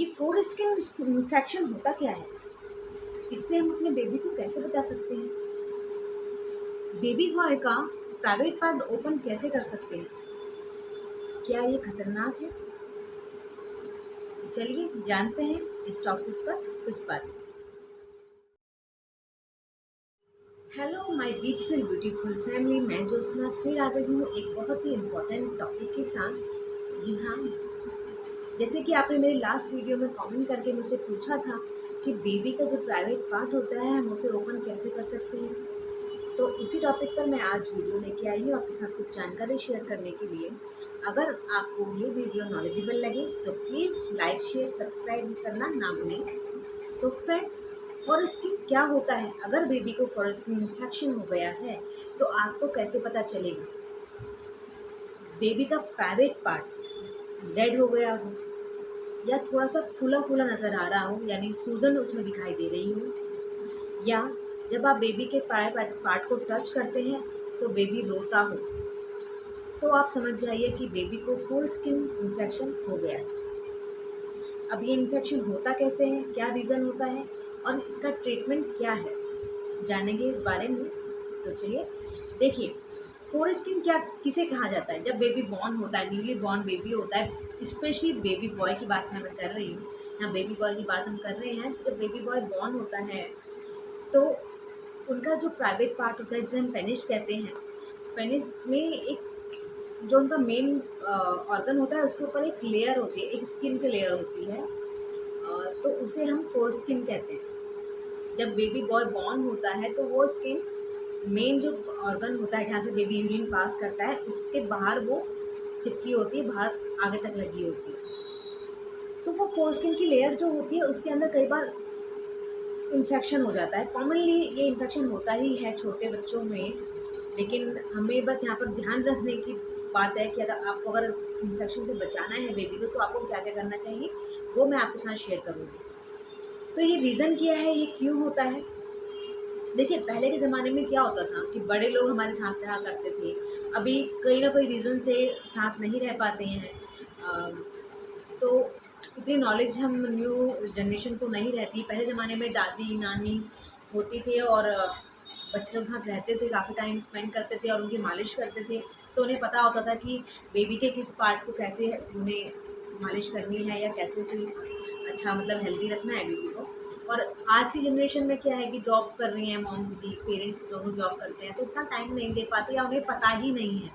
ये four skin infection होता क्या है, इससे हम अपने बेबी को कैसे बचा सकते हैं, बेबी बॉय का प्राइवेट पार्ट ओपन कैसे कर सकते हैं, क्या ये खतरनाक है? चलिए जानते हैं इस टॉपिक पर कुछ बातें। हेलो माय ब्यूटीफुल फैमिली, मैं ज्योत्सना फिर आ गई हूँ एक बहुत ही इम्पोर्टेंट टॉपिक के साथ। जी हाँ, जैसे कि आपने मेरे लास्ट वीडियो में कमेंट करके मुझसे पूछा था कि बेबी का जो प्राइवेट पार्ट होता है हम उसे ओपन कैसे कर सकते हैं, तो उसी टॉपिक पर मैं आज वीडियो लेके आई हूँ आपके साथ कुछ जानकारी शेयर करने के लिए। अगर आपको ये वीडियो नॉलेजेबल लगे तो प्लीज़ लाइक शेयर सब्सक्राइब करना ना भूलें। तो फ्रेंड, फॉर स्किन क्या होता है? अगर बेबी को फॉर स्किन इन्फेक्शन हो गया है तो आपको कैसे पता चलेगा? बेबी का प्राइवेट पार्ट डेड हो गया हो या थोड़ा सा फूला फूला नज़र आ रहा हो, यानी सूजन उसमें दिखाई दे रही हो, या जब आप बेबी के प्राइवेट पार्ट को टच करते हैं तो बेबी रोता हो, तो आप समझ जाइए कि बेबी को फुल स्किन इन्फेक्शन हो गया है। अब ये इन्फेक्शन होता कैसे है, क्या रीज़न होता है और इसका ट्रीटमेंट क्या है, जानेंगे इस बारे में। तो चलिए देखिए, फोर स्किन क्या किसे कहा जाता है? जब बेबी बॉर्न होता है, न्यूली बॉर्न बेबी होता है, स्पेशली बेबी बॉय की बात मैं कर रही हूँ, यहाँ बेबी बॉय की बात हम कर रहे हैं। तो जब बेबी बॉय बॉर्न होता है तो उनका जो प्राइवेट पार्ट होता है जिसे हम पेनिस कहते हैं, पेनिस में एक जो उनका मेन ऑर्गन होता है उसके ऊपर एक लेयर होती है, एक स्किन की लेयर होती है, तो उसे हम फोर स्किन कहते हैं। जब बेबी बॉय बॉर्न होता है तो वो स्किन मेन जो ऑर्गन होता है जहाँ से बेबी यूरिन पास करता है उसके बाहर वो चिपकी होती है, बाहर आगे तक लगी होती है। तो वो फोर स्किन की लेयर जो होती है उसके अंदर कई बार इन्फेक्शन हो जाता है। कॉमनली ये इन्फेक्शन होता ही है छोटे बच्चों में, लेकिन हमें बस यहाँ पर ध्यान रखने की बात है कि अगर इन्फेक्शन से बचाना है बेबी को तो आपको क्या क्या करना चाहिए वो मैं आपके साथ शेयर करूँगी। तो ये रीज़न क्या है, ये क्यों होता है? देखिए, पहले के ज़माने में क्या होता था कि बड़े लोग हमारे साथ रहा करते थे, अभी कहीं ना कोई रीज़न से साथ नहीं रह पाते हैं, तो इतनी नॉलेज हम न्यू जनरेशन को नहीं रहती। पहले ज़माने में दादी नानी होती थे और बच्चों के साथ रहते थे, काफ़ी टाइम स्पेंड करते थे और उनकी मालिश करते थे, तो उन्हें पता होता था कि बेबी के किस पार्ट को कैसे उन्हें मालिश करनी है या कैसे उसे अच्छा मतलब हेल्दी रखना है बेबी को। और आज की जनरेशन में क्या है कि जॉब कर रही हैं मॉम्स भी, पेरेंट्स दोनों जॉब करते हैं, तो इतना टाइम नहीं दे पाते या उन्हें पता ही नहीं है।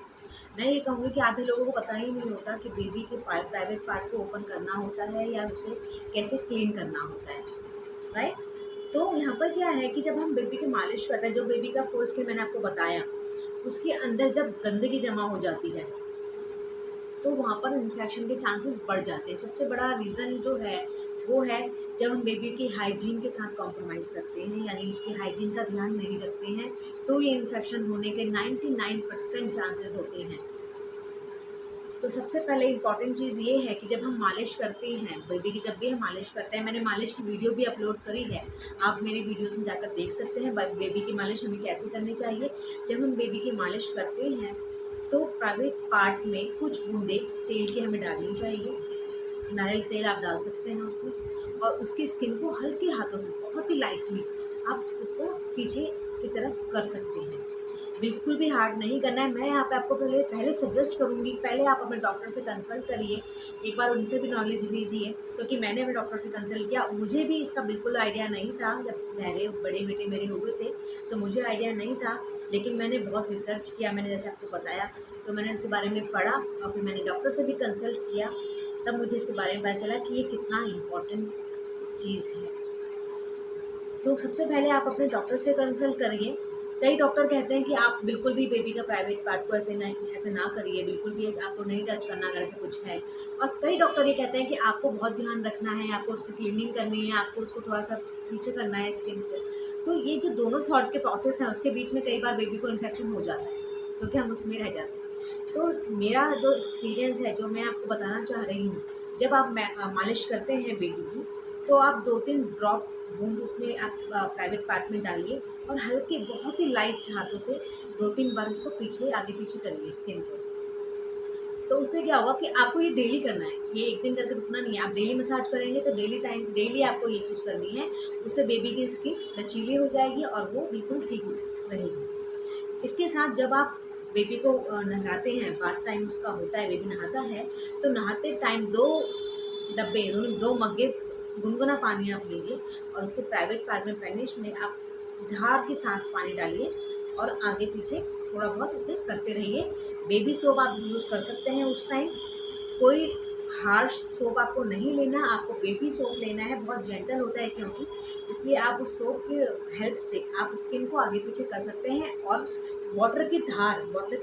मैं ये कहूँगी कि आधे लोगों को पता ही नहीं होता कि बेबी के प्राइवेट पार्ट को ओपन करना होता है या उसे कैसे क्लीन करना होता है, राइट? तो यहाँ पर क्या है कि जब हम बेबी की मालिश करते हैं, जो बेबी का फोर स्किन मैंने आपको बताया, उसके अंदर जब गंदगी जमा हो जाती है तो वहाँ पर इन्फेक्शन के चांसेस बढ़ जाते हैं। सबसे बड़ा रीज़न जो है वो है जब हम बेबी की हाइजीन के साथ कॉम्प्रोमाइज़ करते हैं, यानी उसकी हाइजीन का ध्यान नहीं रखते हैं, तो ये इन्फेक्शन होने के 99% चांसेस होते हैं। तो सबसे पहले इम्पॉर्टेंट चीज़ ये है कि जब हम मालिश करते हैं बेबी की, जब भी हम मालिश करते हैं, मैंने मालिश की वीडियो भी अपलोड करी है, आप मेरे वीडियोस में जाकर देख सकते हैं बेबी की मालिश हमें कैसे करनी चाहिए। जब हम बेबी की मालिश करते हैं तो प्राइवेट पार्ट में कुछ बूंदे तेल की हमें डालनी चाहिए, नारियल तेल आप डाल सकते हैं उसमें, और उसकी स्किन को हल्के हाथों से बहुत ही लाइटली आप उसको पीछे की तरफ कर सकते हैं, बिल्कुल भी हार्ड नहीं करना है। मैं यहाँ पे आपको पहले सजेस्ट करूँगी, पहले आप अपने डॉक्टर से कंसल्ट करिए, एक बार उनसे भी नॉलेज लीजिए, क्योंकि मैंने अपने डॉक्टर से कंसल्ट किया, मुझे भी इसका बिल्कुल आइडिया नहीं था। जब बड़े बेटे मेरे हुए थे तो मुझे आइडिया नहीं था, लेकिन मैंने बहुत रिसर्च किया, मैंने जैसे आपको बताया, तो मैंने इसके बारे में पढ़ा और फिर मैंने डॉक्टर से भी कंसल्ट किया, तब मुझे इसके बारे में पता चला कि ये कितना इम्पोर्टेंट चीज़ है। तो सबसे पहले आप अपने डॉक्टर से कंसल्ट करिए। कई डॉक्टर कहते हैं कि आप बिल्कुल भी बेबी का प्राइवेट पार्ट को ऐसे ना करिए, बिल्कुल भी ऐसे आपको नहीं टच करना अगर ऐसा कुछ है। और कई डॉक्टर ये कहते हैं कि आपको बहुत ध्यान रखना है, आपको उसकी क्लीनिंग करनी है, आपको उसको थोड़ा सा पीछे करना है स्किन को। तो ये जो दोनों थॉट के प्रोसेस हैं उसके बीच में कई बार बेबी को इन्फेक्शन हो जाता है क्योंकि हम उसमें रह जाते हैं। तो मेरा जो एक्सपीरियंस है, जो मैं आपको बताना चाह रही हूँ, जब आप मालिश करते हैं बेबी की तो आप 2-3 ड्रॉप बूंद उसमें आप प्राइवेट पार्ट में डालिए और हल्के बहुत ही लाइट हाथों से 2-3 बार उसको आगे पीछे करिए स्किन को। तो उससे क्या होगा कि आपको ये डेली करना है, ये एक दिन करके रुकना नहीं है। आप डेली मसाज करेंगे तो डेली आपको ये चीज़ करनी है। उससे बेबी की स्किन लचीली हो जाएगी और वो बिल्कुल ठीक रहेगी। इसके साथ जब आप बेबी को नहलाते हैं, बाथ टाइम उसका होता है, बेबी नहाता है, तो नहाते टाइम 2 मग्गे गुनगुना पानी आप लीजिए और उसके प्राइवेट पार्ट में पेनिस में आप धार के साथ पानी डालिए और आगे पीछे थोड़ा बहुत उसे करते रहिए। बेबी सोप आप यूज़ कर सकते हैं उस टाइम। कोई हार्श सोप आपको नहीं लेना, आपको बेबी सोप लेना है, बहुत जेंटल होता है क्योंकि, इसलिए आप उस सोप की हेल्प से आप स्किन को आगे पीछे कर सकते हैं। और वाटर की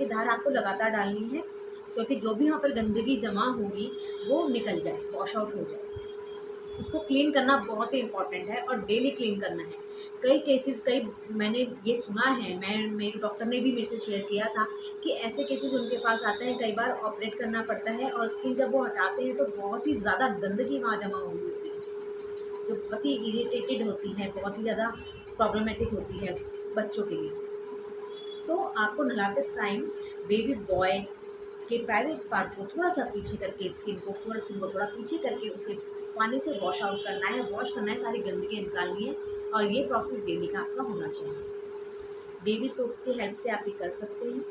धार आपको लगातार डालनी है, क्योंकि जो भी वहाँ पर गंदगी जमा होगी वो निकल जाए, वॉश आउट हो जाए। उसको क्लीन करना बहुत ही इम्पॉर्टेंट है और डेली क्लीन करना है। कई मैंने ये सुना है, मेरे डॉक्टर ने भी मेरे से शेयर किया था कि ऐसे केसेस उनके पास आते हैं, कई बार ऑपरेट करना पड़ता है और स्किन जब वो हटाते हैं तो बहुत ही ज़्यादा गंदगी वहाँ जमा हुई होती है, जो बहुत ही इरिटेटेड होती है, बहुत ही ज़्यादा प्रॉब्लमेटिक होती है बच्चों के लिए। तो आपको नहलाते टाइम बेबी बॉय के प्राइवेट पार्ट को थोड़ा सा पीछे करके स्किन को थोड़ा पीछे करके उसे पानी से वॉश आउट करना है, सारी गंदगी निकालनी है और ये प्रोसेस डेली का आपका होना चाहिए। बेबी सोप की हेल्प से आप ये कर सकते हैं।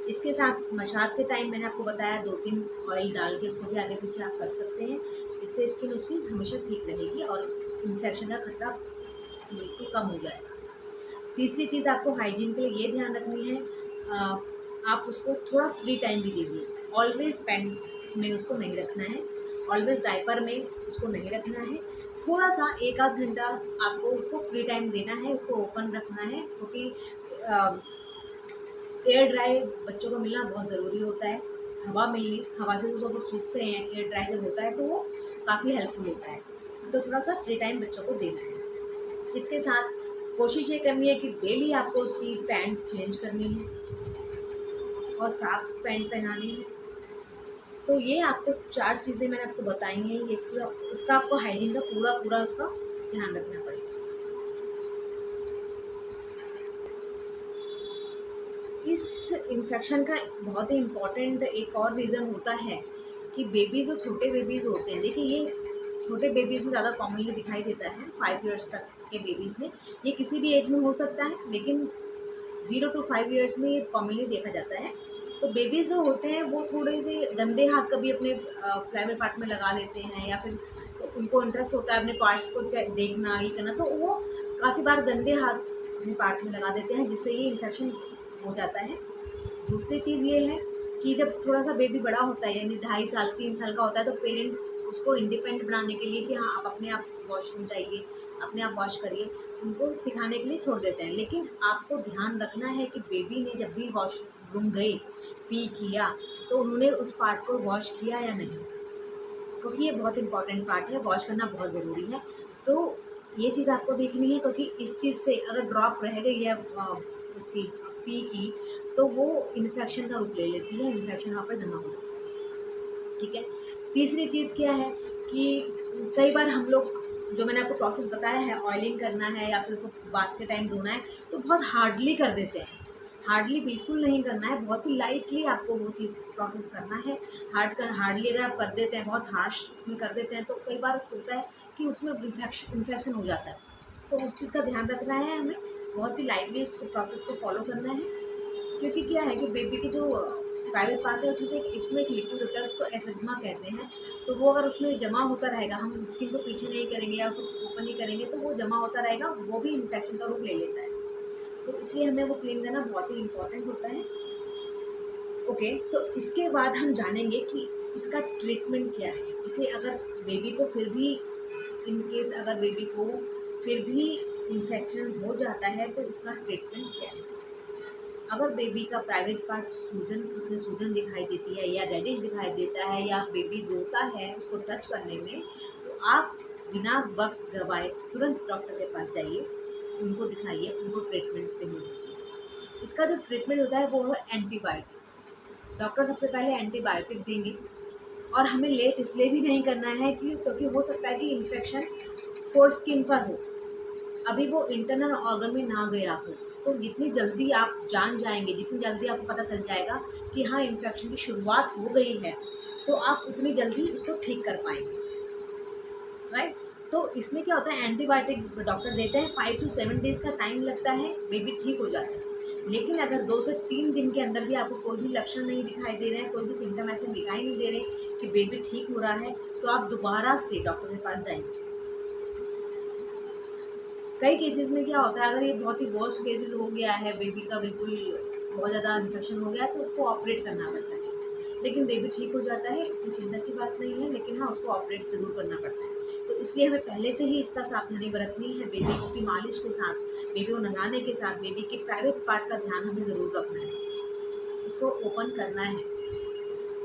इसके साथ मसाज के टाइम मैंने आपको बताया 2-3 ऑयल डाल के उसको भी आगे पीछे आप कर सकते हैं। इससे स्किन उसकी हमेशा ठीक रहेगी और इन्फेक्शन का खतरा बिल्कुल कम हो जाएगा। तीसरी चीज़ आपको हाइजीन के लिए ये ध्यान रखनी है, आप उसको थोड़ा फ्री टाइम भी दीजिए। ऑलवेज पैंट में उसको नहीं रखना है, ऑलवेज डायपर में उसको नहीं रखना है। थोड़ा सा 1-आध घंटा आपको उसको फ्री टाइम देना है, उसको ओपन रखना है, क्योंकि एयर ड्राई बच्चों को मिलना बहुत ज़रूरी होता है। हवा से जो वो सूखते हैं, एयर ड्राई जब होता है तो वो काफ़ी हेल्पफुल होता है। तो थोड़ा सा फ्री टाइम बच्चों को देना है। इसके साथ कोशिश ये करनी है कि डेली आपको उसकी पैंट चेंज करनी है और साफ़ पैंट पहनानी है। तो ये आपको 4 चीज़ें मैंने आपको बताई हैं, ये इसका आपको हाइजीन का पूरा उसका ध्यान रखना पड़ेगा। इस इन्फेक्शन का बहुत ही इम्पॉर्टेंट एक और रीज़न होता है कि बेबी जो छोटे बेबीज़ होते हैं, देखिए ये छोटे बेबीज़ में ज़्यादा कॉमनली दिखाई देता है, 5 इयर्स तक के बेबीज़ में। ये किसी भी एज में हो सकता है, लेकिन 0 to 5 इयर्स में ये कॉमनली देखा जाता है। तो बेबीज़ जो होते हैं वो थोड़े से गंदे हाथ कभी अपने प्राइवेट पार्ट में लगा लेते हैं, या फिर तो उनको इंटरेस्ट होता है अपने पार्ट्स को देखना, ये करना, तो वो काफ़ी बार गंदे हाथ अपने पार्ट में लगा देते हैं, जिससे ये इन्फेक्शन हो जाता है। दूसरी चीज़ ये है कि जब थोड़ा सा बेबी बड़ा होता है, यानी 2.5 साल 3 साल का होता है, तो पेरेंट्स उसको इंडिपेंडेंट बनाने के लिए कि हाँ आप अपने आप वॉशरूम जाइए, अपने आप वॉश करिए, उनको सिखाने के लिए छोड़ देते हैं। लेकिन आपको ध्यान रखना है कि बेबी ने जब भी वॉशरूम गए, पी किया, तो उन्होंने उस पार्ट को वॉश किया या नहीं, क्योंकि ये बहुत इंपॉर्टेंट पार्ट है, वॉश करना बहुत ज़रूरी है। तो ये चीज़ आपको देखनी है, क्योंकि इस चीज़ से अगर ड्रॉप रह गई है उसकी पी की, तो वो इन्फेक्शन का रूप ले लेती है, इन्फेक्शन वहाँ पर जमा हो जाता है। ठीक है। तीसरी चीज़ क्या है कि कई बार हम लोग, जो मैंने आपको प्रोसेस बताया है, ऑयलिंग करना है या फिर उसको बाथ के टाइम धोना है, तो बहुत हार्डली कर देते हैं। हार्डली बिल्कुल नहीं करना है, बहुत ही लाइटली आपको वो चीज़ प्रोसेस करना है। हार्डली अगर आप कर देते हैं, बहुत हार्श उसमें कर देते हैं, तो कई बार होता है कि उसमें इन्फेक्शन हो जाता है। तो उस चीज़ का ध्यान रखना है हमें, बहुत ही लाइटली उसको प्रोसेस को फॉलो करना है। क्योंकि क्या है कि बेबी की जो प्राइवेट पार्ट है उसमें से इसमें एक लिक्विड होता है, उसको एसेग्मा कहते हैं। तो वो अगर उसमें जमा होता रहेगा, हम स्किन को पीछे नहीं करेंगे या उसको ओपन नहीं करेंगे, तो वो जमा होता रहेगा, वो भी इन्फेक्शन का रूप ले लेता है। तो इसलिए हमें वो क्लीन करना बहुत ही इम्पॉर्टेंट होता है। ओके, तो इसके बाद हम जानेंगे कि इसका ट्रीटमेंट क्या है। इसे अगर बेबी को फिर भी इन केस अगर बेबी को फिर भी इन्फेक्शन हो जाता है, तो इसका ट्रीटमेंट क्या है। अगर बेबी का प्राइवेट पार्ट उसमें सूजन दिखाई देती है या रेडिश दिखाई देता है, या बेबी रोता है उसको टच करने में, तो आप बिना वक्त गवाए तुरंत डॉक्टर के पास जाइए, उनको दिखाइए, उनको ट्रीटमेंट देंगे। इसका जो ट्रीटमेंट होता है वो है एंटीबायोटिक। डॉक्टर सबसे पहले एंटीबायोटिक देंगे, और हमें लेट इसलिए भी नहीं करना है क्योंकि हो सकता है कि इन्फेक्शन फोर स्किन पर हो, अभी वो इंटरनल ऑर्गन में ना गया हो, तो जितनी जल्दी आप जान जाएंगे, जितनी जल्दी आपको पता चल जाएगा कि हाँ इन्फेक्शन की शुरुआत हो गई है, तो आप उतनी जल्दी उसको ठीक कर पाएंगे, राइट। तो इसमें क्या होता है, एंटीबायोटिक डॉक्टर देते हैं, 5 to 7 डेज़ का टाइम लगता है, बेबी ठीक हो जाता है। लेकिन अगर 2 से 3 दिन के अंदर भी आपको कोई भी लक्षण नहीं दिखाई दे रहे हैं, कोई भी सिम्टम ऐसे दिखाई नहीं दे रहे कि बेबी ठीक हो रहा है, तो आप दोबारा से डॉक्टर के पास जाएंगे। कई केसेस में क्या होता है, अगर ये बहुत ही वर्स्ट केसेस हो गया है, बेबी का बिल्कुल बहुत ज़्यादा इन्फेक्शन हो गया है, तो उसको ऑपरेट करना पड़ता है। लेकिन बेबी ठीक हो जाता है, इसमें चिंता की बात नहीं है, लेकिन हाँ उसको ऑपरेट ज़रूर करना पड़ता है। तो इसलिए हमें पहले से ही इसका सावधानी बरतनी है। बेबी की मालिश के साथ, बेबी को नहलाने के साथ, बेबी के प्राइवेट पार्ट का ध्यान हमें ज़रूर रखना है। उसको ओपन करना है,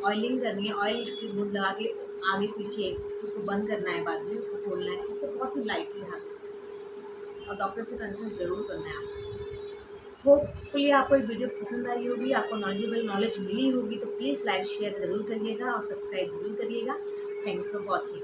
ऑयलिंग करनी है, ऑयल की बूंद लगा के आगे पीछे उसको बंद करना है, बाद में उसको खोलना है, इससे बहुत ही लाइटली हाथ उसको, और डॉक्टर से कंसल्ट ज़रूर करना है आपको। होपफुली आपको ये वीडियो पसंद आई होगी, आपको नॉलेज मिली होगी, तो प्लीज़ लाइक शेयर ज़रूर करिएगा और सब्सक्राइब ज़रूर करिएगा। Thanks for watching.